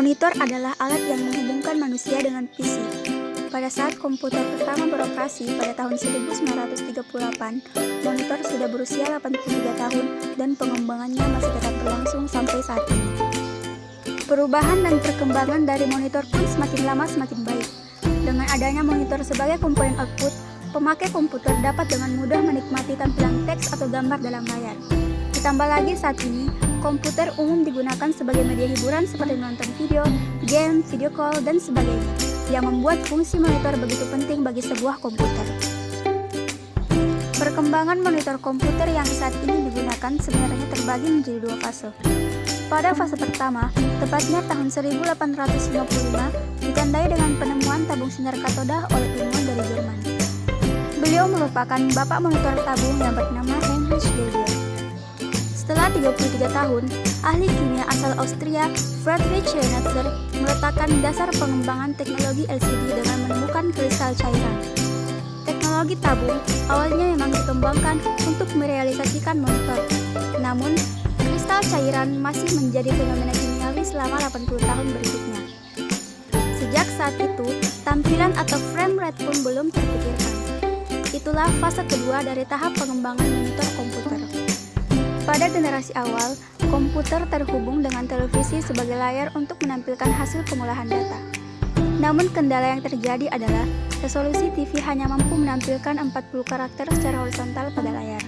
Monitor adalah alat yang menghubungkan manusia dengan PC. Pada saat komputer pertama beroperasi pada tahun 1938, monitor sudah berusia 83 tahun dan pengembangannya masih tetap berlangsung sampai saat ini. Perubahan dan perkembangan dari monitor pun semakin lama semakin baik. Dengan adanya monitor sebagai komponen output, pemakai komputer dapat dengan mudah menikmati tampilan teks atau gambar dalam layar. Ditambah lagi saat ini, komputer umum digunakan sebagai media hiburan seperti menonton video, game, video call, dan sebagainya, yang membuat fungsi monitor begitu penting bagi sebuah komputer. Perkembangan monitor komputer yang saat ini digunakan sebenarnya terbagi menjadi dua fase. Pada fase pertama, tepatnya tahun 1855, ditandai dengan penemuan tabung sinar katoda oleh ilmuwan dari Jerman. Beliau merupakan bapak monitor tabung yang bernama Heinrich Geiger. Setelah 33 tahun, ahli kimia asal Austria, Friedrich Leuenhoek, meletakkan dasar pengembangan teknologi LCD dengan menemukan kristal cairan. Teknologi tabung awalnya memang dikembangkan untuk merealisasikan monitor. Namun, kristal cairan masih menjadi fenomena kimiawi selama 80 tahun berikutnya. Sejak saat itu, tampilan atau frame rate pun belum terpikirkan. Itulah fase kedua dari tahap pengembangan monitor komputer. Pada generasi awal, komputer terhubung dengan televisi sebagai layar untuk menampilkan hasil pengolahan data. Namun kendala yang terjadi adalah resolusi TV hanya mampu menampilkan 40 karakter secara horizontal pada layar.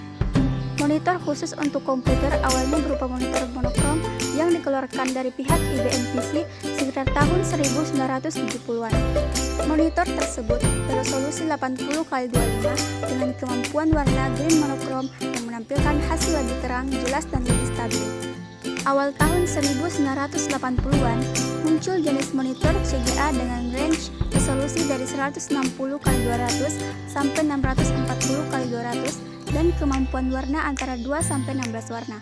Monitor khusus untuk komputer awalnya berupa monitor monokrom yang dikeluarkan dari pihak IBM PC sekitar tahun 1970-an. Monitor tersebut beresolusi 80x25 dengan kemampuan warna green monokrom yang menampilkan hasil lebih terang, jelas, dan lebih stabil. Awal tahun 1980-an, muncul jenis monitor CGA dengan range resolusi dari 160x200 sampai 640x200 dan kemampuan warna antara 2-16 warna.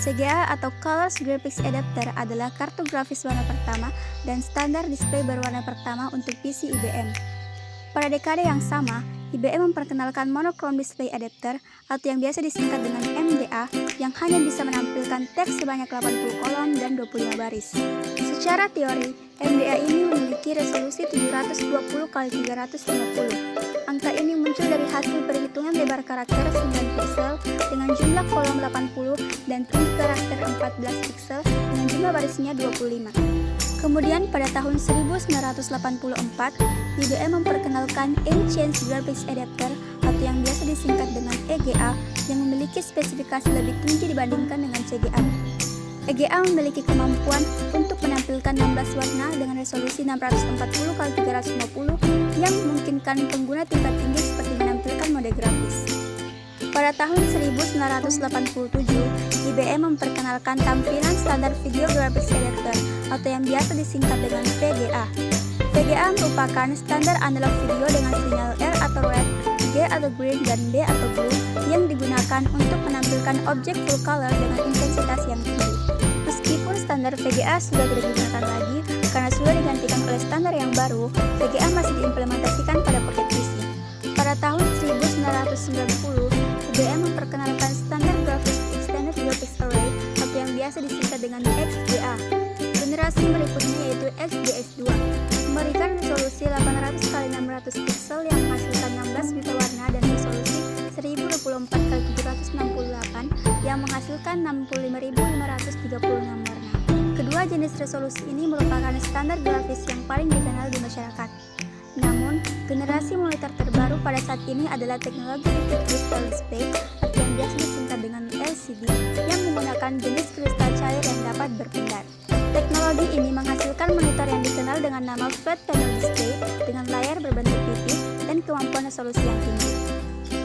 CGA atau Colors Graphics Adapter adalah kartu grafis warna pertama dan standar display berwarna pertama untuk PC IBM. Pada dekade yang sama, IBM memperkenalkan Monochrome Display Adapter atau yang biasa disingkat dengan MDA yang hanya bisa menampilkan teks sebanyak 80 kolom dan 25 baris. Secara teori, MDA ini memiliki resolusi 720x350. Angka ini muncul dari hasil perhitungan lebar karakter 9 pixel dengan jumlah kolom 80 dan tinggi karakter 14 pixel dengan jumlah barisnya 25. Kemudian pada tahun 1984, IBM memperkenalkan Enhanced Graphics Adapter atau yang biasa disingkat dengan EGA yang memiliki spesifikasi lebih tinggi dibandingkan dengan CGA. EGA memiliki kemampuan untuk menampilkan 16 warna dengan resolusi 640x350 yang memungkinkan pengguna tingkat tinggi seperti menampilkan mode grafis. Pada tahun 1987, IBM memperkenalkan tampilan standar Video Graphics Adapter atau yang biasa disingkat dengan VGA. VGA merupakan standar analog video dengan sinyal R atau red, G atau green, dan B atau blue yang digunakan untuk menampilkan objek full color dengan intensitas yang tinggi. Meskipun standar VGA sudah tidak digunakan lagi karena sudah digantikan oleh standar yang baru, VGA masih diimplementasikan pada paket PC. Pada tahun 1990, IBM memperkenalkan standar Graphics Extended Graphics Array atau yang biasa disingkat dengan XGA. Generasi berikutnya yaitu XGS2, memberikan resolusi 800x600 pixel yang menghasilkan 16 juta warna dan resolusi 1024x768 yang menghasilkan 65.536 warna. Kedua jenis resolusi ini merupakan standar grafis yang paling dikenal di masyarakat. Namun, generasi monitor terbaru pada saat ini adalah teknologi Liquid Crystal Display atau yang biasa disingkat dengan LCD yang menggunakan jenis kristal cair yang dapat berpendar. Teknologi ini menghasilkan monitor yang dikenal dengan nama Flat Panel Display dengan layar berbentuk pipih dan kemampuan resolusi yang tinggi.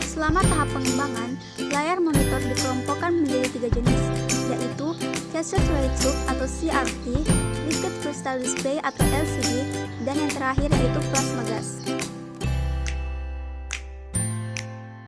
Selama tahap pengembangan, layar monitor dikelompokkan menjadi 3 jenis, yaitu Cathode Ray Tube atau CRT, Liquid Crystal Display atau LCD, dan yang terakhir yaitu Plasma Gas.